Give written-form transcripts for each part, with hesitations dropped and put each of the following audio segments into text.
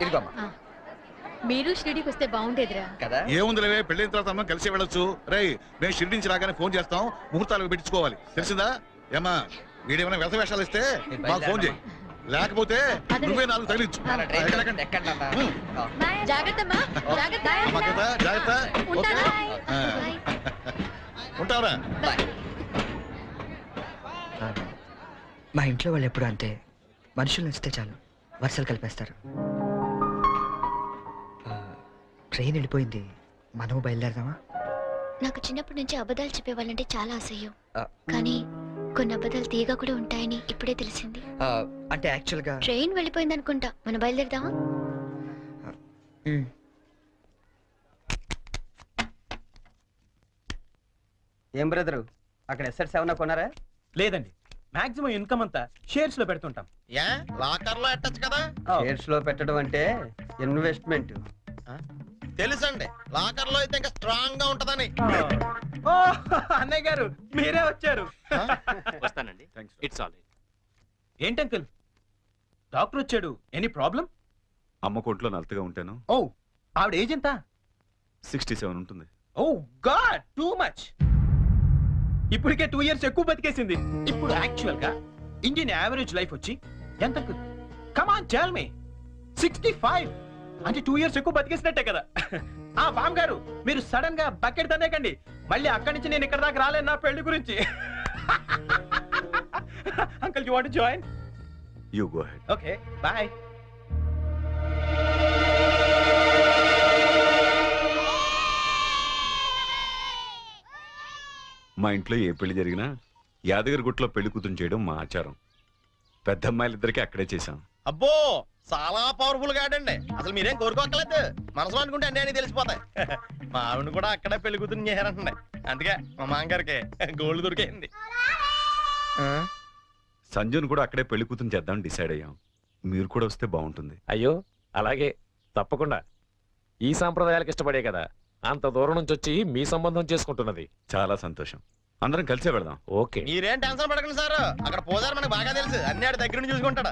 ఇదిగోమ్మా. మీరు షిరిడీకి వస్తే బాగుండేదిరా కదా. ఏముందిలే, పెళ్ళైన తర్వాత మనం కలిసి వెళ్ళొచ్చు. రేయ్, నేను షిరిడి నుంచి రాగానే ఫోన్ చేస్తాం, ముహూర్తాలకు పెట్టించుకోవాలి, తెలిసిందా? ఏమా వీడేమైనా వ్యస వేషాలు ఇస్తే మాకు ఫోన్ చేయి, లేకపోతే నువ్వే నాలుగు తగిలించు. జాగ్రత్తమ్మా, జాగ్రత్త. జాగ్రత్త. ఉంటావరా? మా ఇంట్లో వాళ్ళు ఎప్పుడు అంతే, మనుషులు నచ్చితే చాలు వరుసలు కలిపేస్తారు. ట్రైన్ వెళ్ళిపోయింది, మనము బయలుదేరదామా? నాకు చిన్నప్పటి నుంచి అబద్ధాలు చెప్పేవాళ్ళంటే చాలా అసహ్యం, కానీ కొన్ని అబద్ధాలు తీయగా కూడా ఉంటాయని ఇప్పుడే తెలిసింది. అంటే యాక్చువల్గా ట్రైన్ వెళ్ళిపోయింది అనుకుంటా, మనం బయలుదేరదామా? ఏం బ్రదరు, అక్కడ ఎస్ఎట్స్ ఏమన్నా కొన్నారా? లేదండి, మాక్సిమం ఇన్కమ్ అంతా షేర్స్ లో పెడుతుంటాం. లాకర్ లో పెట్టచ్చు కదా. షేర్స్ లో పెట్టడం అంటే ఇన్వెస్ట్మెంట్. తెలుసండి, లాకర్ లో అయితే ఇంకా స్ట్రాంగ్ గా ఉంటదని. అన్నయ్య గారు మీరే వచ్చారు. వస్తానండి. It's all right. ఏంటి అంకుల్, డాక్టర్ వచ్చాడు, ఎనీ ప్రాబ్లం? అమ్మ కోట్లో నలతగా ఉంటాను. ఓ, ఆవిడ ఏజ్ ఎంత? 67 ఉంటుంది. ఓ గాడ్, టూ మచ్. ఇప్పటికే 2 years ఎక్కువ బతికేసింది. ఇప్పుడు యాక్చువల్ గా ఇండియన్ యావరేజ్ లైఫ్ వచ్చి ఎంత? Come on tell me. 65 అంటే 2 years ఎక్కువ బతికేసినట్టే కదా. ఆ బామ్ గారు, మీరు సడన్ గా బకెట్ తనేకండి, మళ్ళీ అక్కడి నుంచి నేను ఇక్కడ దాకా రాలేను నా పెళ్లి గురించి. Uncle, you want to join? You go ahead. Okay, by. మా ఇంట్లో ఏ పెళ్లి జరిగినా యాదగిరి గుట్లో పెళ్లి కూతురు చేయడం మా ఆచారం. పెద్ద అమ్మాయిలిద్దరికి అక్కడే చేశాం. అబ్బో, చాలా పవర్ఫుల్ గాడండి. అసలు మీరేం కోరుకోక్కర్లేదు, మనసు అనుకుంటే అన్ని అని తెలిసిపోతాయి. మా ఆవిడ కూడా అక్కడే పెళ్లి కూతురు చేశారంటండి, అందుకే మా మామగారికి గోల్డ్ దొరికింది. సంజును కూడా అక్కడే పెళ్లి కూతురు చేద్దాం డిసైడ్ అయ్యాం. మీరు కూడా వస్తే బాగుంటుంది. అయ్యో అలాగే, తప్పకుండా. ఈ సాంప్రదాయాలకు ఇష్టపడే కదా అంత దూరం నుంచి వచ్చి మీ సంబంధం చేసుకుంటున్నది. చాలా సంతోషం, అందరం కలిసే వెళదాం. ఓకే. మీరేం టెన్షన్ పడకండి సార్, అక్కడ పోదారు మనకు బాగా తెలుసు, అన్ని ఆడి దగ్గర నుంచి చూసుకుంటాడు.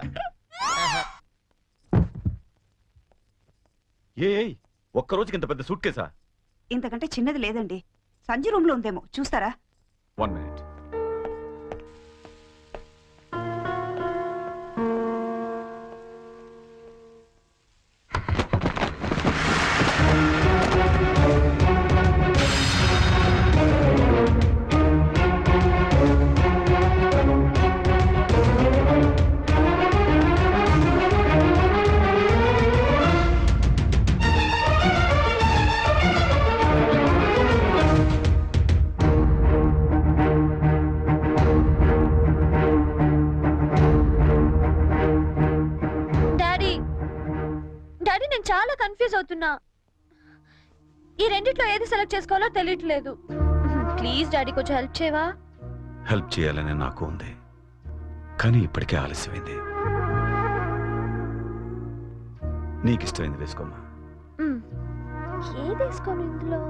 ఒక్క రోజుకి ఇంత పెద్ద సూట్ కేసా? ఇంతకంటే చిన్నది లేదండి, సంజు రూమ్ లో ఉందేమో, చూస్తారా? 1 minute. నేను చాలా కన్ఫ్యూజ్ అవుతున్నా, ఈ రెండిట్లో ఏది సెలెక్ట్ చేసుకోవాలో తెలియట్లేదు. ప్లీజ్ డాడీ, కొంచెం హెల్ప్ చేయవా? హెల్ప్ చేయాలని నాకు ఉంది, కానీ ఇప్పటికే ఆలస్యమైంది. నీకు ఇష్టమైంది వేసుకోమ్మా. ఏది వేసుకోను ఇందులో?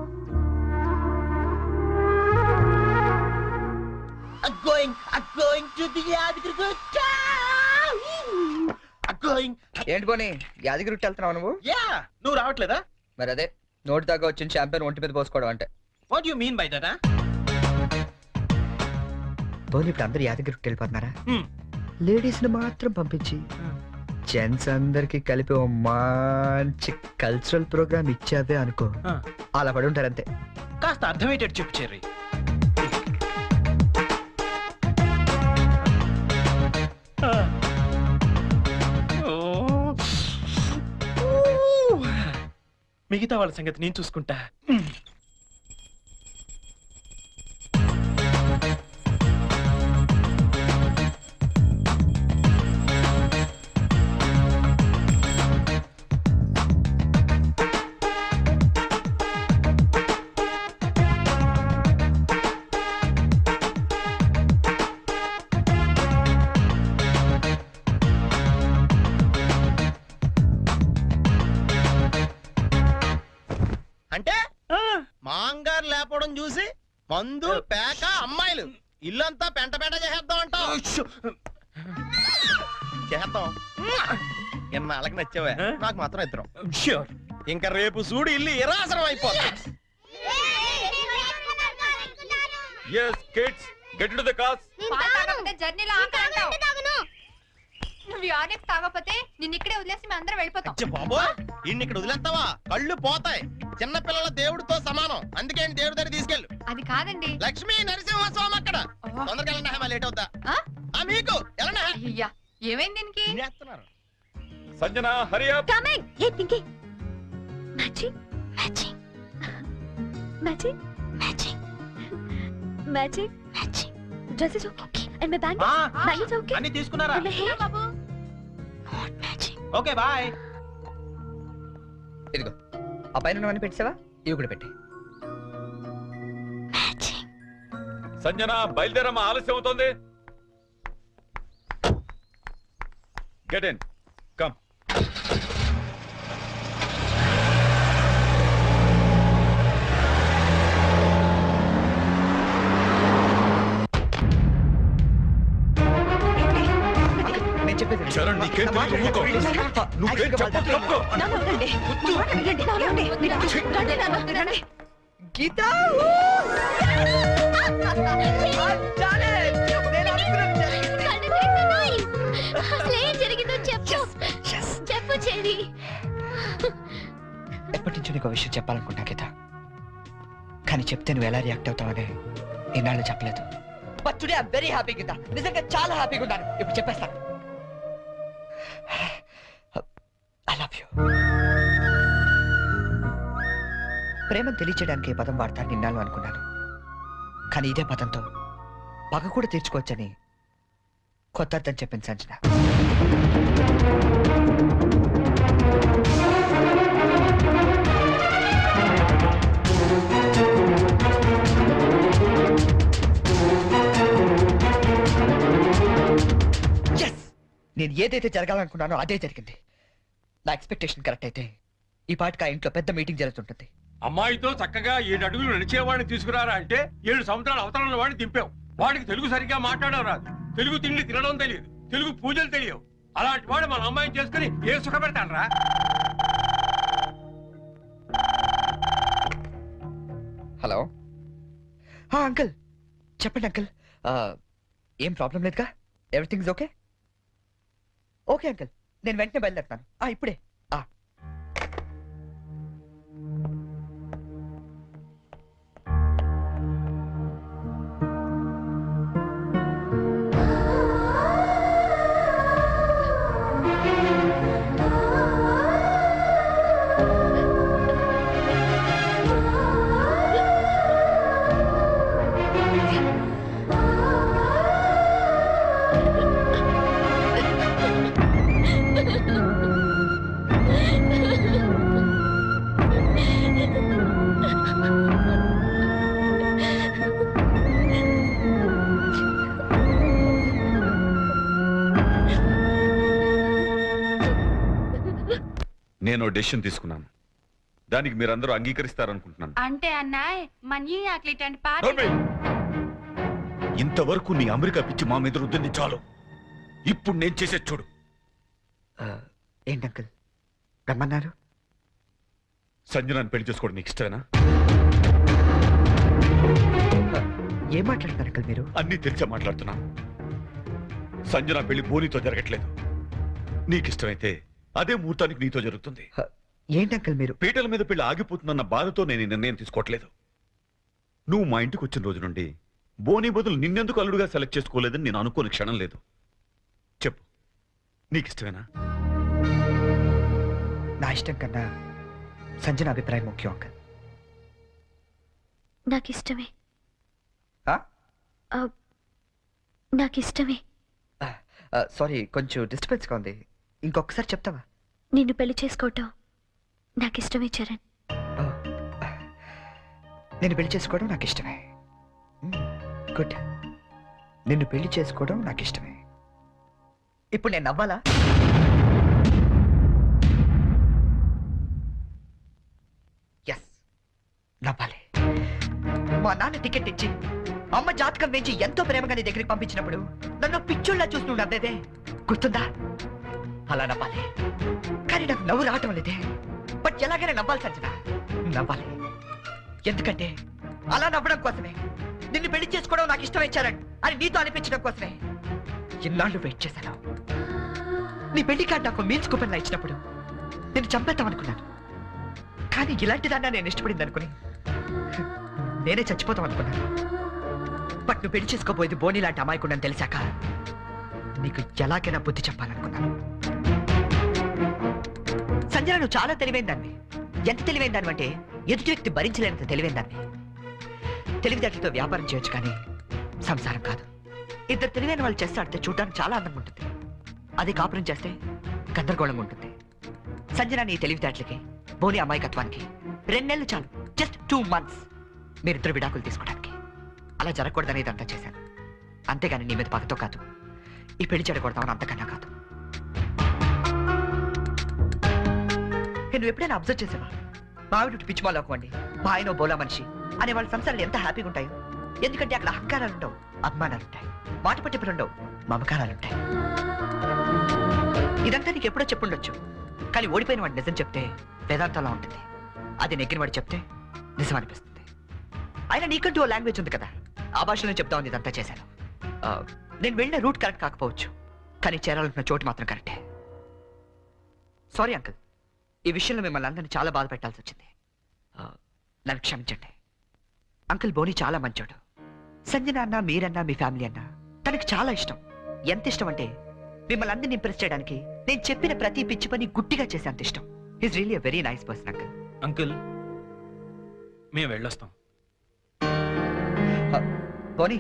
ఏంటి పోనీ యాదగిరి వెళ్తున్నావు నువ్వు? నువ్వు రావట్లేదా? మరి అదే నోటి దాకా వచ్చిన చాంపియన్ ఒంటి మీద పోసుకోవడం అంటే. What you mean by that? పోనీ ఇప్పుడు అందరు యాదగిరి వెళ్ళిపోతున్నారా? లేడీస్ ని మాత్రం పంపించి జెంట్స్ అందరికి కలిపి ఓ మంచి కల్చరల్ ప్రోగ్రామ్ ఇచ్చావే అనుకో, అలా పడి ఉంటారంతే. కాస్త అర్థమయ్యేటట్టు చెప్పు చెర్రీ. మిగతా వాళ్ళ సంగతి నేను చూసుకుంటా. అంటే మాంగారు లేపడం చూసి మందు పేక అమ్మాయిలు ఇల్లంతా పెంట పెంట చేసేద్దాం అంటాం. చేద్దాం. ఎన్నాళ్ళకి నచ్చావా ఆ? నాకు మాత్రం ఇద్దరం ష్యూర్. ఇంకా రేపు చూడు ఇల్లు ఇరాసరం అయిపోతా yes kids get into the cars జర్నీలో నువ్వు ఆర్ఎక్స్ తాగపోతే నిన్ను ఇక్కడే వదిలేసి మేము అందరం వెళ్ళిపోతాం. అచ్చ బాబోయ్ ఇన్ని ఇక్కడ వదిలేస్తావా కళ్ళు పోతాయి చిన్న పిల్లల దేవుడితో సమానం అందుకే ఆయన దేవుడి దగ్గర తీసుకెళ్ళు అది కాదండి. లక్ష్మీ నరసింహస్వామి అక్కడ తొందరగా వెళ్ళండి లేట్ అవుతా మీకు వెళ్ళండి అయ్యా ఏమైంది దీనికి? తినేస్తున్నారు. Sanjana hurry up coming. ఏ Pinky matching matching matching matching matching matching dress is okay and my band ఆ, బ్యాండ్ ఇస్ ఓకే అన్ని తీసుకున్నారా? అండ్ మై హెయిర్ బాబు ఓకే బాయ్. ఇదిగో ఆ పైన పెట్టావా ఇవి కూడా పెట్టి. సంజన బయలుదేరమ్మా ఆలస్యం అవుతోంది గెట్ ఇన్ కమ్ నేను చెప్పేది చరణ్, నీకేం తెలియదు, ఊరుకో. నువ్వేం చెప్పొద్దు, తప్పుకో. గీత అసలు ఏం జరిగిందో చెప్పు చెప్పు చెల్లి. ఎప్పటి నుంచో నీకు విషయం చెప్పాలనుకుంటా గీత, కానీ చెప్తే నువ్వు ఎలా రియాక్ట్ అవుతావని ఈనాళ్ళు చెప్పలేదు. But today I very happy Geetha, నిజంగా చాలా హ్యాపీగా ఉన్నాను. ఇప్పుడు చెప్పేస్తాను. I love you. ప్రేమను తెలియచేయడానికి ఈ పదం వాడతాను నిన్నాళ్ళు అనుకున్నాను, కానీ ఇదే పదంతో పగ కూడా తీర్చుకోవచ్చని కొత్త అర్థం చెప్పింది సంజన. నేను ఏదైతే జరగాలనుకున్నానో అదే జరిగింది. నా ఎక్స్పెక్టేషన్ కరెక్ట్ అయితే ఈ పాటికి ఆ ఇంట్లో పెద్ద మీటింగ్ జరుగుతుంటుంది. అమ్మాయితో చక్కగా 7 అడుగులు నడిచేవాడిని తీసుకురారా అంటే 7 సంవత్సరాల అవతరాల వాడిని దింపావు. వాడికి తెలుగు సరిగ్గా మాట్లాడడం రాదు, తెలుగు తిండి తినడం తెలియదు, తెలుగు పూజలు తెలియవు. అలాంటి వాడు మన అమ్మాయిని చేసుకుని ఏ సుఖపెడతానరా? హలో అంకుల్, చెప్పండి అంకుల్. ఏం ప్రాబ్లం లేదుగా? Everything is okay? Okay uncle, నేను వెంటనే బయలుదేరుతాను. ఇప్పుడే. నేను డెసిషన్ తీసుకున్నాను, దానికి మీరందరూ అంగీకరిస్తారనుకుంటున్నాను. అంటే అన్నాయ్ మనీ అట్లీట్ అండ్ నోర్మి! ఇంతవరకు నీ అమెరికా పిచ్చి మా మీద రుద్దింది చాలు. ఇప్పుడు నేను చేసే చూడు. ఏంటి అంకుల్ రమ్మన్నారు? సంజనాన్ని పెళ్లి చేసుకోవడం నీకు ఇష్టమేనా? ఏం మాట్లాడుతున్నారు అంకుల్ మీరు? అన్నీ తెలిసే మాట్లాడుతున్నాను. సంజన పెళ్లి బోనితో జరగట్లేదు. నీకిష్టమైతే అదే ముహూర్తానికి నీతో జరుగుతుంది. ఏంటి అంకుల్ మీరు? పీటల మీద పెళ్లి ఆగిపోతుందన్న బాధతో నేను ఈ నిర్ణయం తీసుకోవట్లేదు. నువ్వు మా ఇంటికి వచ్చిన రోజు నుండి బోని బదులు నిన్నెందుకు అల్లుడుగా సెలెక్ట్ చేసుకోలేదని నేను అనుకోని క్షణం లేదు. చెప్పు, నీకిష్టమేనా? నా ఇష్టం కన్నా సంజన అభిప్రాయం ముఖ్యం అంకుల్. నాకిష్టమే. ఆ? నాకిష్టమే. సారీ, కొంచెం డిస్టర్బెన్స్గా ఉంది. ఇంకొకసారి చెప్తావా? నిన్ను పెళ్లి చేసుకోవటం నాకిష్టమే చరణ్. నేను పెళ్లి చేసుకోవడం నాకు ఇష్టమే. గుడ్. నిన్ను పెళ్లి చేసుకోవడం నాకు ఇష్టమే. ఇప్పుడు నేను నవ్వాలా? ఎస్, నవ్వాలి. మా నాన్న టికెట్ ఇచ్చి అమ్మ జాతకం వేయించి ఎంతో ప్రేమగా నీ దగ్గరికి పంపించినప్పుడు నన్ను పిచ్చోళ్ళ చూస్తూ నవ్వేదే గుర్తుందా? అలా నవ్వాలి, కానీ నాకు నవ్వు రావటం లేదే. బట్ ఎలాగైనా నవ్వాలి సంజన, నవ్వాలి. ఎందుకంటే అలా నవ్వడం కోసమే, నిన్ను పెళ్లి చేసుకోవడం నాకు ఇష్టం ఇచ్చారని అని నీతో అనిపించడం కోసమే ఇన్నాళ్ళు వెయిట్ చేశాను. నీ పెళ్లి కార్డు నాకు మీల్స్ కూపన్లా ఇచ్చినప్పుడు నేను చంపేద్దాం అనుకున్నాను. కానీ ఇలాంటి దాన్ని నేను ఇష్టపడింది అనుకుని నేనే చచ్చిపోతాం అనుకున్నాను. బట్ నువ్వు పెళ్లి చేసుకోబోయేది బోని లాంటి అమాయకుండని తెలిసాక నీకు ఎలాగైనా బుద్ధి చెప్పాలనుకున్నాను. సంజన, నువ్వు చాలా తెలివైన దాన్ని. ఎంత తెలివైన దాన్ని అంటే ఎదుటి వ్యక్తి భరించలేనంత తెలివైన దాన్ని. తెలివితేటలతో వ్యాపారం చేయొచ్చు కానీ సంసారం కాదు. ఇద్దరు తెలివైన వాళ్ళు చేస్తే ఆడితే చూడడానికి చాలా అందంగా ఉంటుంది. అది కాపురం చేస్తే గందరగోళంగా ఉంటుంది. సంజన, నీ తెలివితేటలకి బోని అమాయకత్వానికి 2 నెలలు చాలు, జస్ట్ 2 months మీరిద్దరు విడాకులు తీసుకోవడానికి. అలా జరగకూడదని ఇదంతా చేశాను. అంతేగాని నీ మీద పగతో కాదు, ఈ పెళ్లి చెడకూడదామని అంతకన్నా కాదు. నువ్వు ఎప్పుడైనా అబ్జర్వ్ చేసావా? మావిడు పిచ్చిమాలోకం అండి, మా ఆయన బోలా మనిషి అనే వాళ్ళ సంసారాలు ఎంత హ్యాపీగా ఉంటాయో. ఎందుకంటే అక్కడ అహంకారాలు ఉండవు, అభిమానాలు ఉంటాయి, మాట పట్టింపులు ఉండవు, మమకారాలు ఉంటాయి. ఇదంతా నీకు ఎప్పుడో చెప్పుండొచ్చు, కానీ ఓడిపోయిన వాడు నిజం చెప్తే వేదాంతంలా ఉంటుంది. అది నెగ్గిన వాడు చెప్తే నిజం అనిపిస్తుంది. అయినా నీకంటూ ఓ లాంగ్వేజ్ ఉంది కదా, ఆ భాషలో చెప్తామని ఇదంతా చేశాను. నేను వెళ్ళిన రూట్ కరెక్ట్ కాకపోవచ్చు, కానీ చేరాలనుకున్న చోటు మాత్రం కరెక్టే. సారీ అంకుల్, ఈ విషయంలో మిమ్మల్ని అందరినీ చాలా బాధ పెట్టాల్సి వచ్చింది. నన్ను క్షమించండి. అంకుల్ బోని చాలా మంచోడు. సంజన అన్న, మీరన్నా, మీ ఫ్యామిలీ అన్నా తనకి చాలా ఇష్టం. ఎంత ఇష్టం అంటే మిమ్మల్ని అందరినీ ఇంప్రెస్ చేయడానికి నేను చెప్పిన ప్రతి పిచ్చి పని గుట్టిగా చేసే అంత ఇష్టం. Is really very nice person uncle. Uncle మేము వెళ్ళొస్తాం. బోని,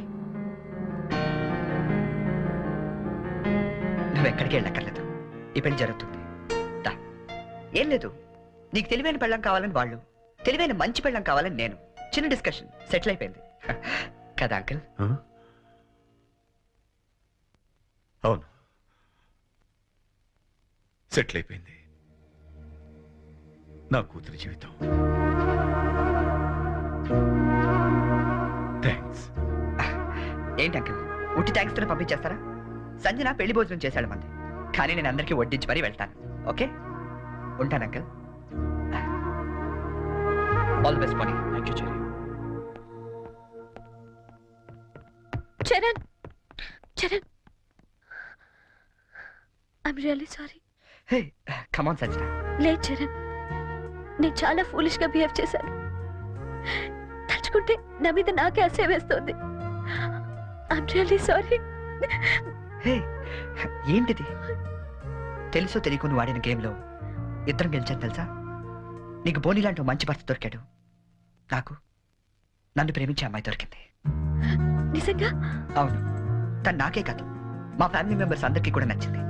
నువ్వు ఎక్కడికి వెళ్ళక్కర్లేదు, ఈ పెళ్లి జరుగుతుంది. ఏం లేదు, నీకు తెలివైన పెళ్ళం కావాలని వాళ్ళు, తెలివైన మంచి పెళ్ళం కావాలని నేను. చిన్న డిస్కషన్ సెటిల్ అయిపోయింది కదా అంకుల్? అవును, సెటిల్ అయిపోయింది నా కూతురి జీవితం. థ్యాంక్స్. ఏంటి అంకుల్, ఉట్టి థ్యాంక్స్ తో పంపించేస్తారా? సంజన పెళ్లి భోజనం చేశాడు మంది, కానీ నేను అందరికీ వడ్డించి మరీ వెళ్తాను. ఓకే, ఉంటాను అంకుల్. ఆల్ ది బెస్ట్ పోనీ. Thank you cherry. Charan, Charan, I'm really sorry. Hey come on Sanjana. లేదు చరణ్, నేను చాలా ఫూలిష్ గా బిహేవ్ చేశాను. తలుచుకుంటే నా మీద నాకే అసహ్యం వేస్తోంది. I'm really sorry. హే ఏంటిది? తెలుసో తెలియకు నువ్వు ఆడిన గేమ్లో ఇద్దరం గెలిచాను తెలుసా? నీకు బోని లాంటి మంచి భర్త దొరికాడు, నాకు నన్ను ప్రేమించే అమ్మాయి దొరికింది. నిజంగా? అవును, తను నాకే కాదు మా ఫ్యామిలీ మెంబర్స్ అందరికీ కూడా నచ్చింది.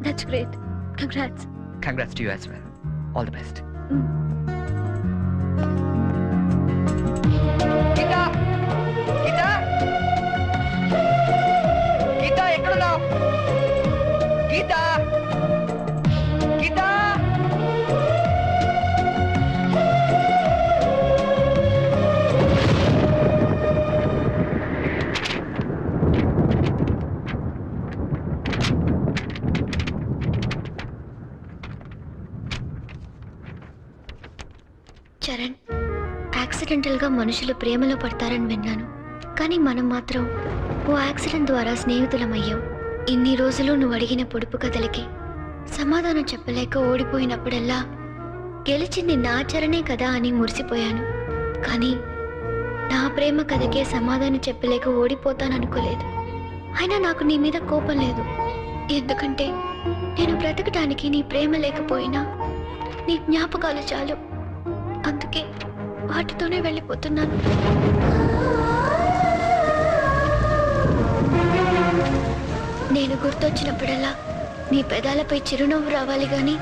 That's great. Congrats. Congrats to you as well. All the best. Geeta, Geeta, Geeta ఎక్కడున్నావు? గీతా, గీతా. చరణ్, యాక్సిడెంటల్ గా మనుషులు ప్రేమలో పడతారని విన్నాను, కానీ మనం మాత్రం ఓ యాక్సిడెంట్ ద్వారా స్నేహితులమయ్యాం. ఇన్ని రోజులు నువ్వు అడిగిన పొడుపు కథలకి సమాధానం చెప్పలేక ఓడిపోయినప్పుడల్లా గెలిచింది నా చరణే కదా అని మురిసిపోయాను. కానీ నా ప్రేమ కథకే సమాధానం చెప్పలేక ఓడిపోతాననుకోలేదు. అయినా నాకు నీ మీద కోపం లేదు, ఎందుకంటే నేను బ్రతకటానికి నీ ప్రేమ లేకపోయినా నీ జ్ఞాపకాలు చాలు. అందుకే వాటితోనే వెళ్ళిపోతున్నాను. నేను గుర్తొచ్చినప్పుడల్లా నీ పెదాలపై చిరునవ్వు రావాలి గాని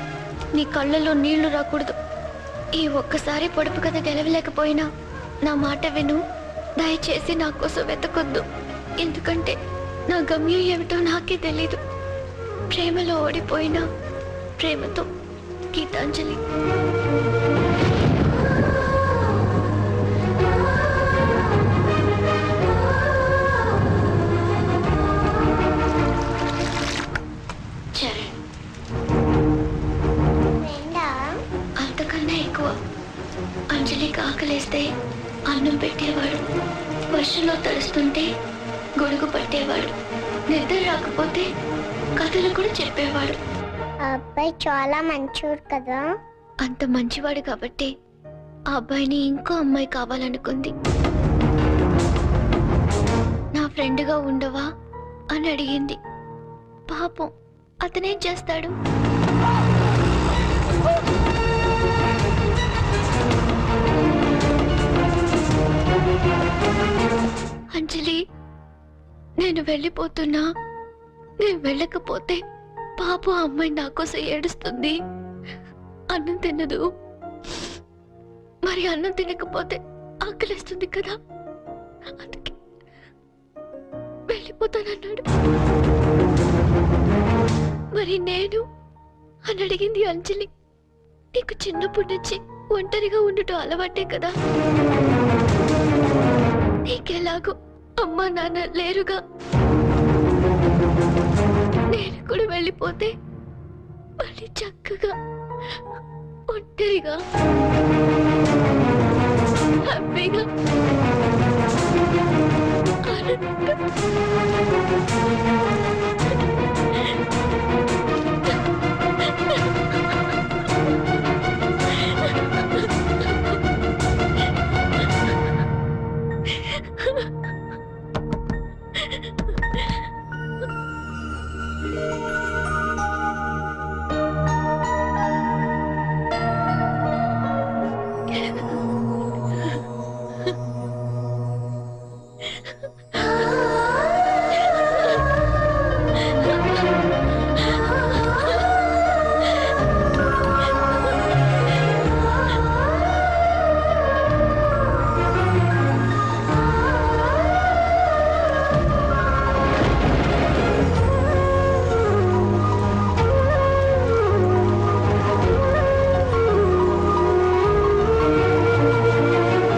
నీ కళ్ళలో నీళ్లు రాకూడదు. ఈ ఒక్కసారి పొడుపు కథ గెలవలేకపోయినా నా మాట విను. దయచేసి నా కోసం వెతకొద్దు, ఎందుకంటే నా గమ్యం ఏమిటో నాకే తెలీదు. ప్రేమలో ఓడిపోయినా ప్రేమతో, గీతాంజలి. చరణ్, అంజలికి ఆకలేస్తే అన్నం పెట్టేవాడు, వర్షంలో తడుస్తుంటే గొడుగు పట్టేవాడు, నిద్ర రాకపోతే కథలు కూడా చెప్పేవాడు. ఆ అబ్బాయి చాలా మంచోడు కదా. అంత మంచివాడు కాబట్టి ఆ అబ్బాయిని ఇంకో అమ్మాయి కావాలనుకుంది. నా ఫ్రెండ్గా ఉండవా అని అడిగింది. పాపం అతనేం చేస్తాడు? అంజలి, నేను వెళ్ళిపోతున్నా. నేను వెళ్ళకపోతే పాపం ఆ అమ్మాయి నా కోసం ఏడుస్తుంది. అన్నం తినదు, మరి అన్నం తినకపోతే ఆకలిస్తుంది కదా, అందుకే వెళ్ళిపోతానన్నాడు. మరి నేను అని అడిగింది అంజలి. నీకు చిన్నప్పటి నుంచి ఒంటరిగా ఉండటం అలవాటే కదా, నీకెలాగో అమ్మా నాన్న లేరుగా. నేను కూడా వెళ్ళిపోతే మళ్ళీ చక్కగా ఒంటరిగా హ్యాపీగా ఆనందంగా